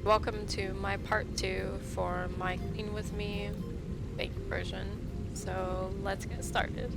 Welcome to my part 2 for my Clean With Me baked version. So let's get started.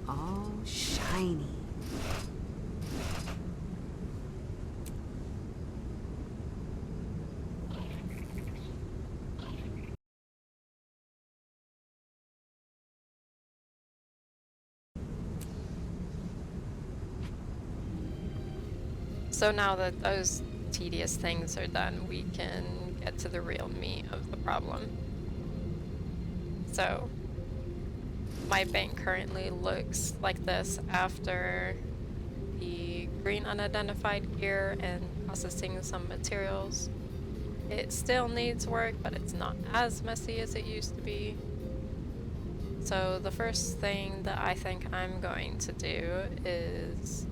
All shiny. So now that those tedious things are done, we can get to the real meat of the problem. So my bank currently looks like this after the green unidentified gear and processing some materials. It still needs work, but it's not as messy as it used to be. So the first thing that I think I'm going to do is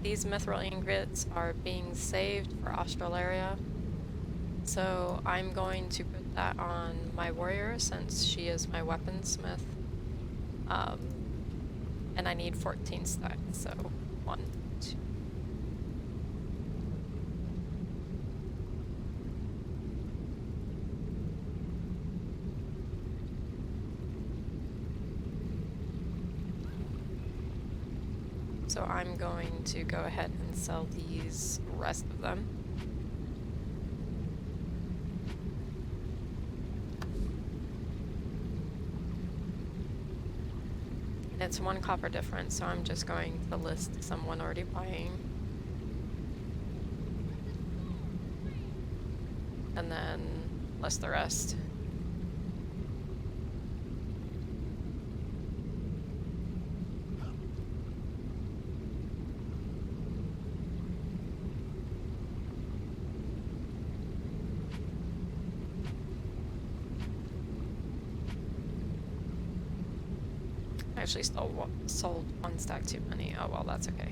these mithril ingots are being saved for Australaria. So I'm going to put that on my warrior since she is my weaponsmith. And I need 14 stacks, so 1, 2. So I'm going to go ahead and sell these rest of them. It's 1 copper difference, so I'm just going to list someone already buying. And then list the rest. I actually sold 1 stack too many. Oh well, that's okay.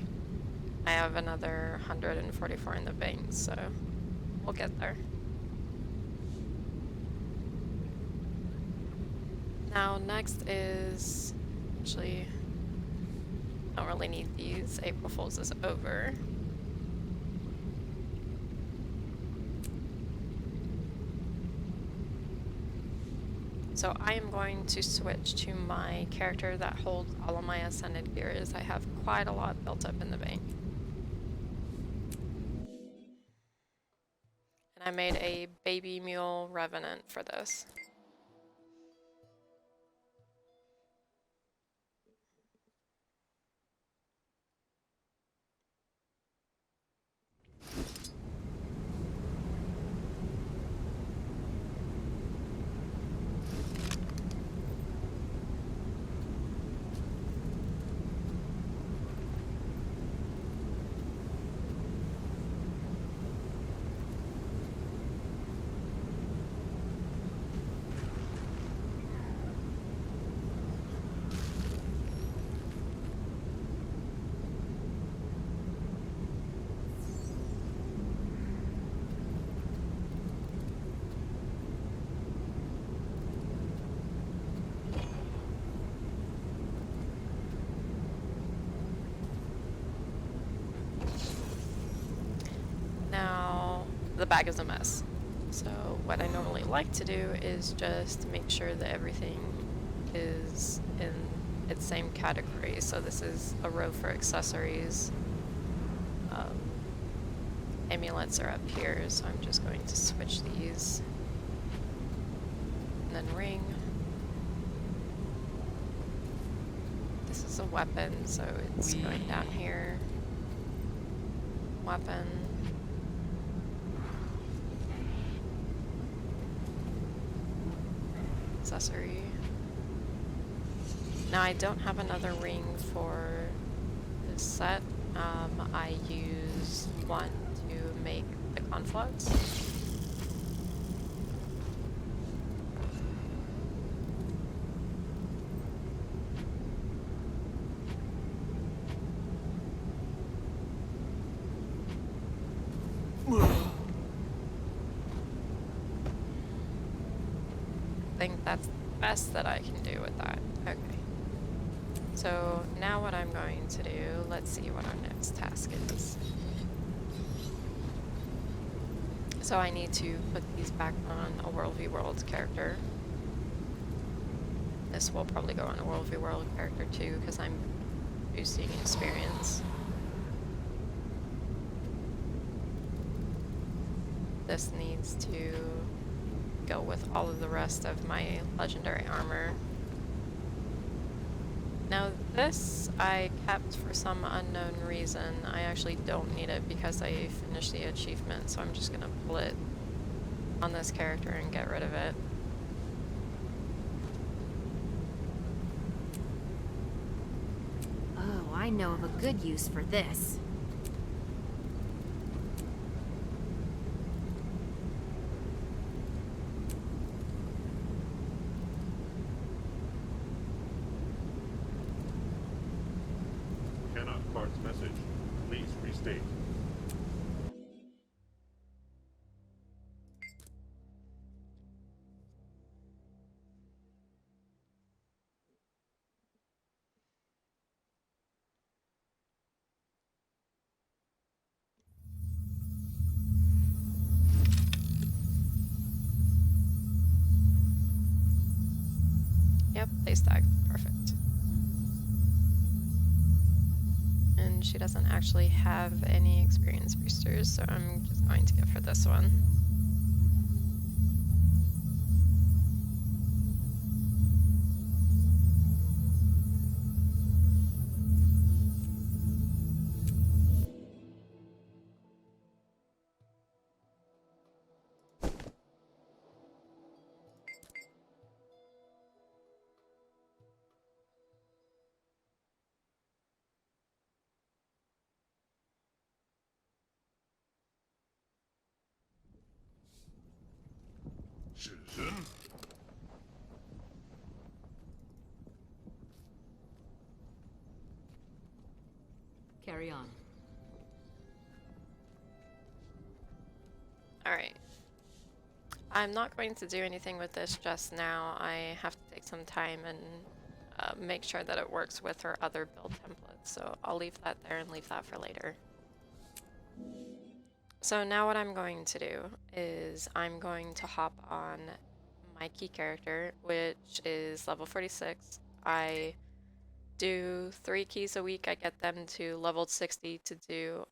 I have another 144 in the bank, so we'll get there. Now next is, actually, don't really need these. April Fool's is over. So I am going to switch to my character that holds all of my ascended gears. I have quite a lot built up in the bank. And I made a baby mule revenant for this. Now, the bag is a mess. So what I normally like to do is just make sure that everything is in it's same category. So this is a row for accessories. Amulets are up here, so I'm just going to switch these. And then ring. This is a weapon, so it's going down here. Weapon. Accessory. Now I don't have another ring for this set. I use one to make the conflux. I think that's the best that I can do with that. Okay. So now what I'm going to do, let's see what our next task is. So I need to put these back on a World v World character. This will probably go on a World v World character too, because I'm boosting experience. This needs to go with all of the rest of my legendary armor. Now this I kept for some unknown reason. I actually don't need it because I finished the achievement, so I'm just gonna pull it on this character and get rid of it. Oh, I know of a good use for this. Cannot parse message. Please restate. Yep, place tag. Perfect. And she doesn't actually have any experience boosters, so I'm just going to give her this one. Citizen? Carry on. Alright. I'm not going to do anything with this just now. I have to take some time and make sure that it works with her other build templates, so I'll leave that there and leave that for later. So now what I'm going to do is I'm going to hop on my key character, which is level 46. I do 3 keys a week. I get them to level 60 to do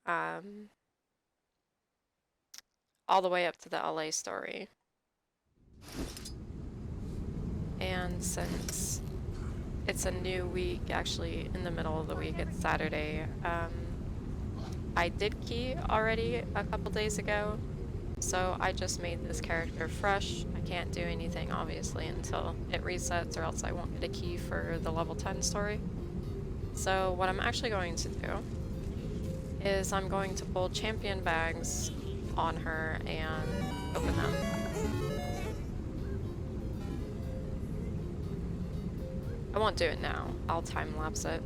all the way up to the LA story. And since it's a new week, actually in the middle of the week, it's Saturday, I did key already a couple days ago, so I just made this character fresh. I can't do anything obviously until it resets, or else I won't get a key for the level 10 story. So what I'm actually going to do is I'm going to pull champion bags on her and open them. I won't do it now. I'll time lapse it.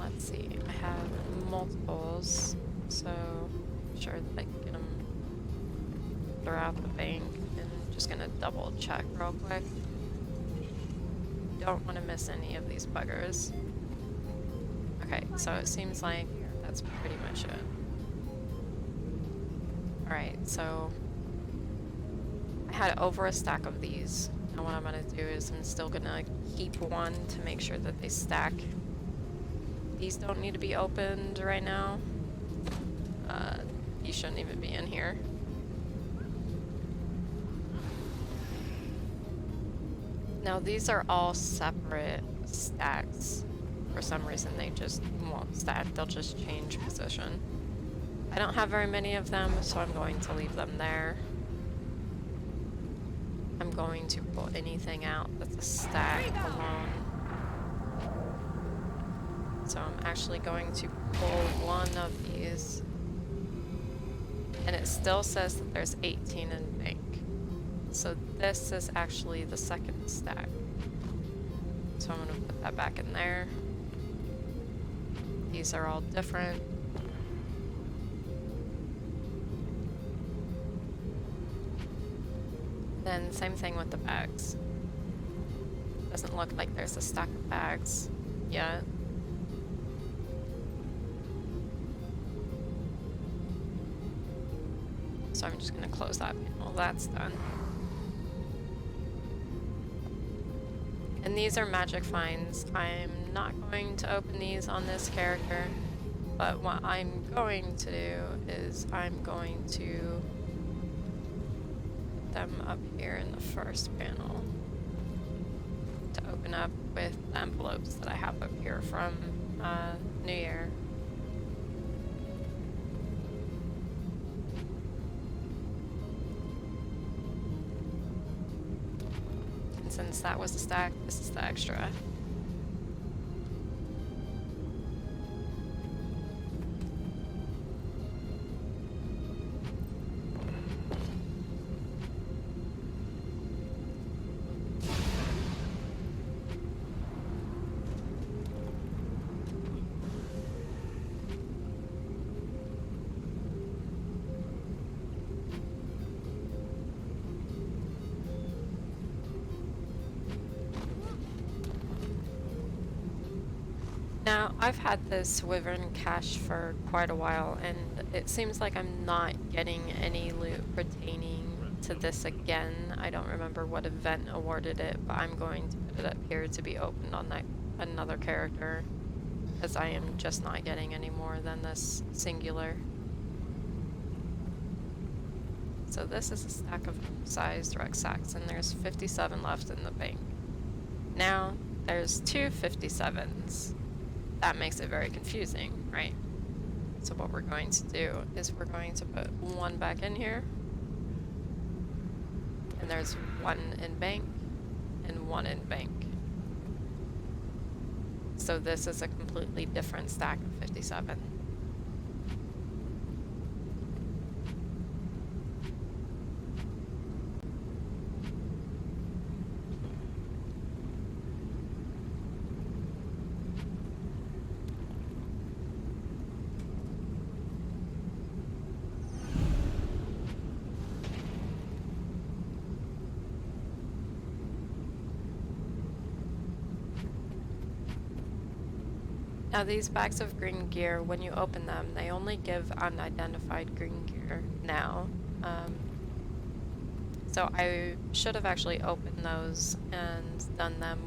Let's see. I have multiples, so I'm sure that I can get them throughout the bank. And I'm just gonna double check real quick. Don't want to miss any of these buggers. Okay, so it seems like that's pretty much it. Alright, so I had over a stack of these. Now what I'm gonna do is I'm still gonna keep one to make sure that they stack. These don't need to be opened right now. These shouldn't even be in here. Now these are all separate stacks. For some reason they just won't stack, they'll just change position. I don't have very many of them, so I'm going to leave them there. I'm going to pull anything out that's a stack alone. So I'm actually going to pull one of these. And it still says that there's 18 in bank. So this is actually the second stack. So I'm going to put that back in there. These are all different. Then same thing with the bags. Doesn't look like there's a stack of bags yet. So I'm just gonna close that panel. That's done. And these are magic finds. I'm not going to open these on this character, but what I'm going to do is I'm going to put them up here in the first panel to open up with the envelopes that I have up here from New Year. And since that was the stack, this is the extra. Now, I've had this Wyvern cache for quite a while, and it seems like I'm not getting any loot pertaining to this again. I don't remember what event awarded it, but I'm going to put it up here to be opened on that another character, as I am just not getting any more than this singular. So this is a stack of sized rucksacks, and there's 57 left in the bank. Now, there's two 57s. That makes it very confusing, right? So what we're going to do is we're going to put one back in here. And there's one in bank and one in bank. So this is a completely different stack of 57. Now these bags of green gear, when you open them, they only give unidentified green gear now. So I should have actually opened those and done them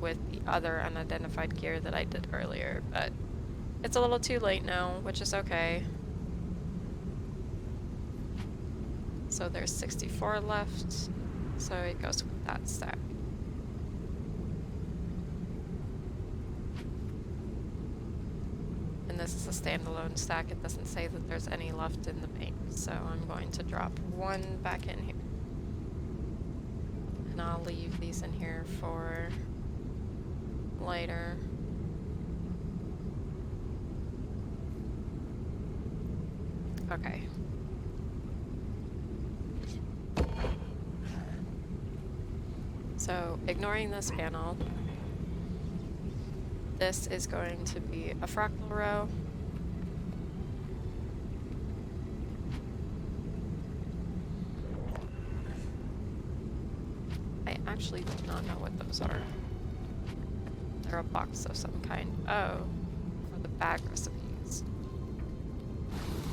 with the other unidentified gear that I did earlier, but it's a little too late now, which is okay. So there's 64 left, so it goes with that stack. And this is a standalone stack. It doesn't say that there's any left in the bank, so I'm going to drop one back in here. And I'll leave these in here for later. Okay. So, ignoring this panel, this is going to be a fractal row. I actually do not know what those are. They're a box of some kind. Oh, for the bag recipes.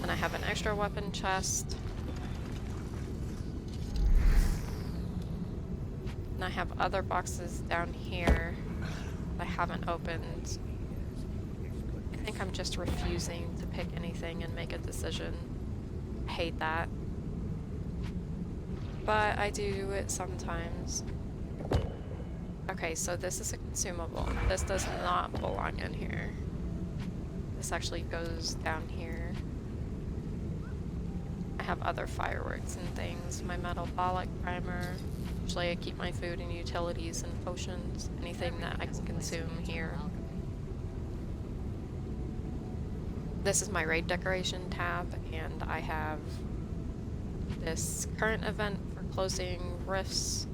And I have an extra weapon chest. And I have other boxes down here I haven't opened. I think I'm just refusing to pick anything and make a decision. I hate that. But I do it sometimes. Okay, so this is a consumable. This does not belong in here. This actually goes down here. I have other fireworks and things. My metabolic primer. Usually I keep my food and utilities and potions. Anything that I can consume here. This is my raid decoration tab, and I have this current event for closing rifts.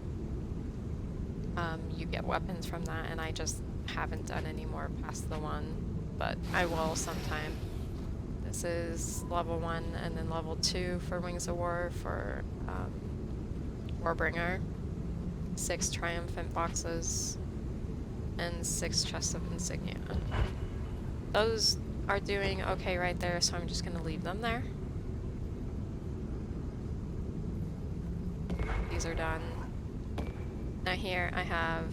You get weapons from that, and I just haven't done any more past the one, but I will sometime. This is level 1 and then level 2 for Wings of War for Warbringer. 6 triumphant boxes and 6 chests of insignia. Those are doing okay right there, so I'm just gonna leave them there. These are done. Now here I have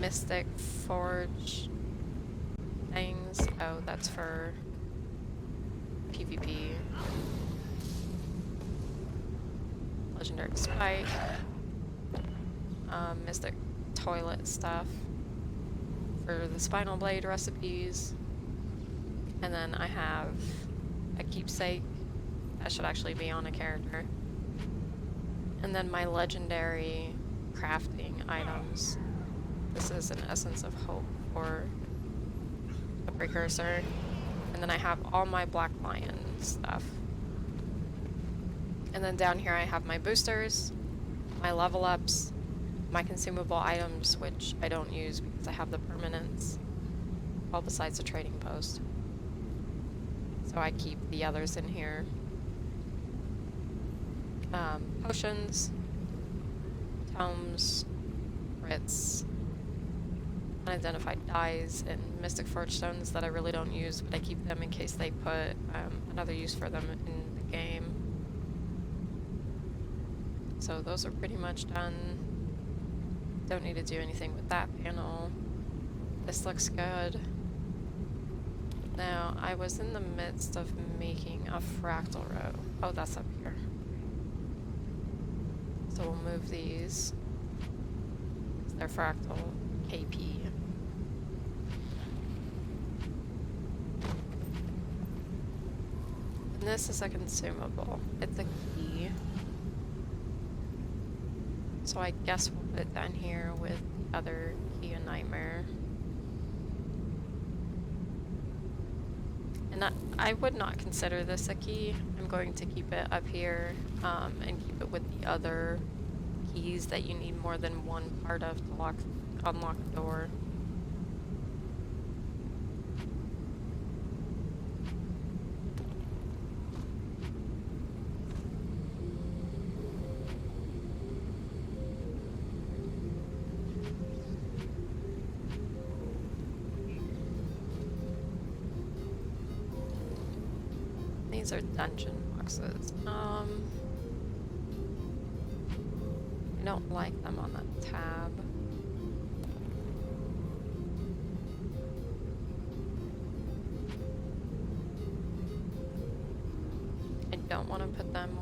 Mystic Forge things. Oh, that's for PvP. Legendary Spike. Mystic Toilet stuff for the Spinal Blade recipes. And then I have a keepsake. That should actually be on a character. And then my legendary crafting items. This is an Essence of Hope for a precursor. And then I have all my Black Lion stuff. And then down here I have my boosters, my level ups, my consumable items, which I don't use because I have the permanents, all besides the trading post. So I keep the others in here. Potions, tomes, writs, unidentified dyes, and Mystic Forge stones that I really don't use, but I keep them in case they put another use for them in the game. So those are pretty much done. Don't need to do anything with that panel. This looks good. Now, I was in the midst of making a fractal row. Oh, that's up here. So we'll move these. They're fractal KP. And this is a consumable. It's a key. So I guess we'll put it down here with the other key and nightmare. And I would not consider this a key. I'm going to keep it up here and keep it with the other keys that you need more than one part of to unlock the door. These are dungeon boxes. I don't like them on that tab. I don't want to put them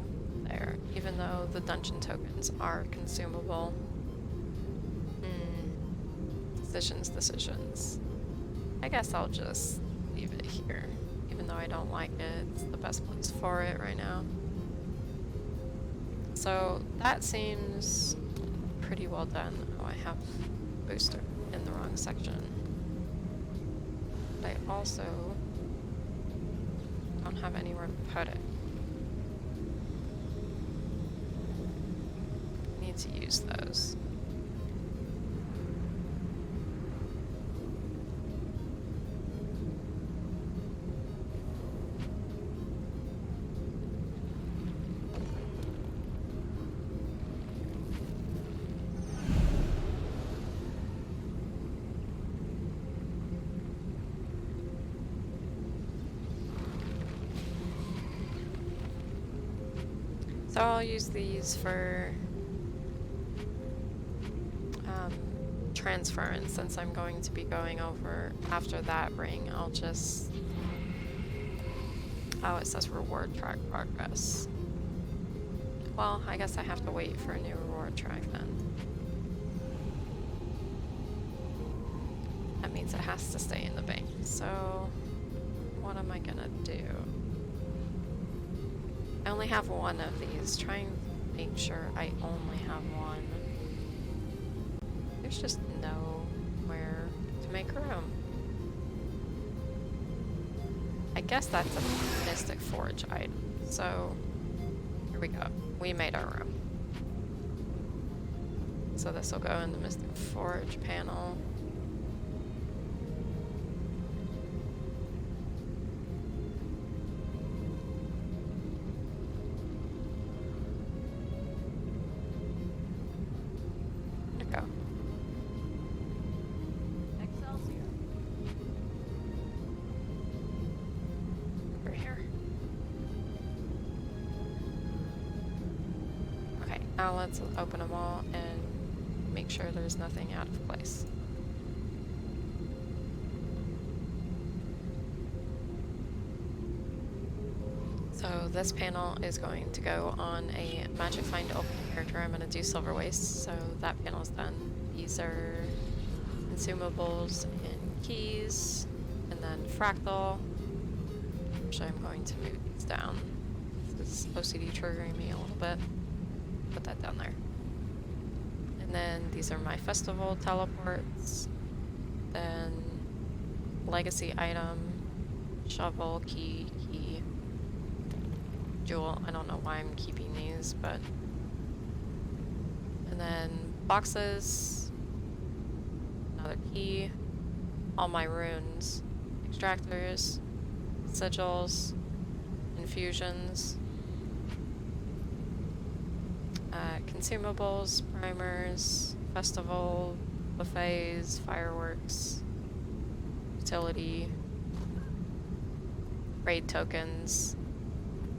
there, even though the dungeon tokens are consumable. Decisions. I guess I'll just leave it here. Even though I don't like it, it's the best place for it right now. So that seems pretty well done. Oh, I have booster in the wrong section. But I also don't have anywhere to put it. Need to use those. So I'll use these for transference, since I'm going to be going over after that ring, I'll just... Oh, it says reward track progress. Well, I guess I have to wait for a new reward track then. That means it has to stay in the bank. So, what am I gonna do? I only have one of these. Try and make sure I only have one. There's just nowhere to make room. I guess that's a Mystic Forge item. So, here we go. We made our room. So this will go in the Mystic Forge panel. There we go. Excelsior. Over here. Okay, now let's open them all and make sure there's nothing out of place. So this panel is going to go on a Magic Find open character. I'm going to do Silver Waste, so that panel's done. These are consumables and keys, and then Fractal. Actually, I'm going to move these down. This is OCD triggering me a little bit. Put that down there. And then these are my festival teleports. Then legacy item, shovel, key, jewel. I don't know why I'm keeping these, but... And then boxes, another key, all my runes, extractors, sigils, infusions, consumables, primers, festival, buffets, fireworks, utility, raid tokens,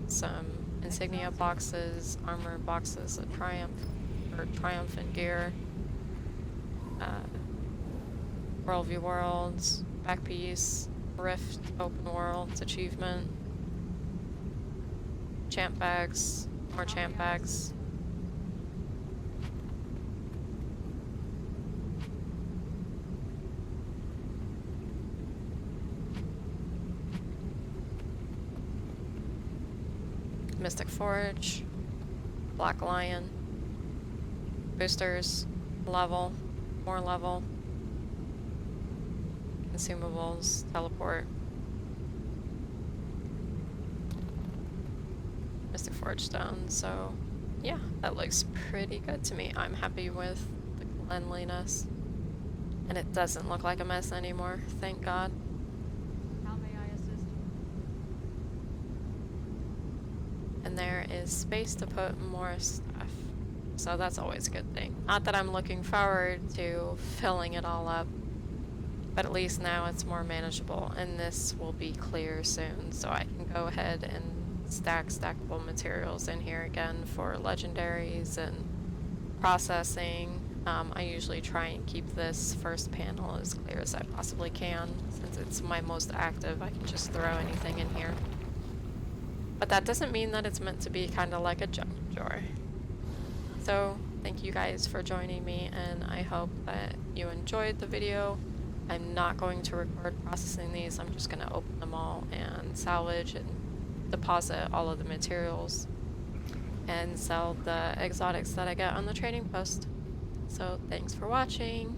some insignia boxes, armor boxes, a triumphant gear, worldview worlds, back piece, rift, open worlds, achievement, champ bags, more champ bags. Mystic Forge, Black Lion, boosters, level, more level, consumables, teleport, Mystic Forge stone. So yeah, that looks pretty good to me. I'm happy with the cleanliness, and it doesn't look like a mess anymore, thank God. How may I assist? And there is space to put more stuff. So that's always a good thing. Not that I'm looking forward to filling it all up, but at least now it's more manageable, and this will be clear soon, so I can go ahead and stack stackable materials in here again for legendaries and processing. I usually try and keep this first panel as clear as I possibly can. Since it's my most active, I can just throw anything in here. But that doesn't mean that it's meant to be kind of like a junk drawer. So, thank you guys for joining me, and I hope that you enjoyed the video. I'm not going to record processing these, I'm just going to open them all and salvage and deposit all of the materials and sell the exotics that I get on the trading post. So, thanks for watching.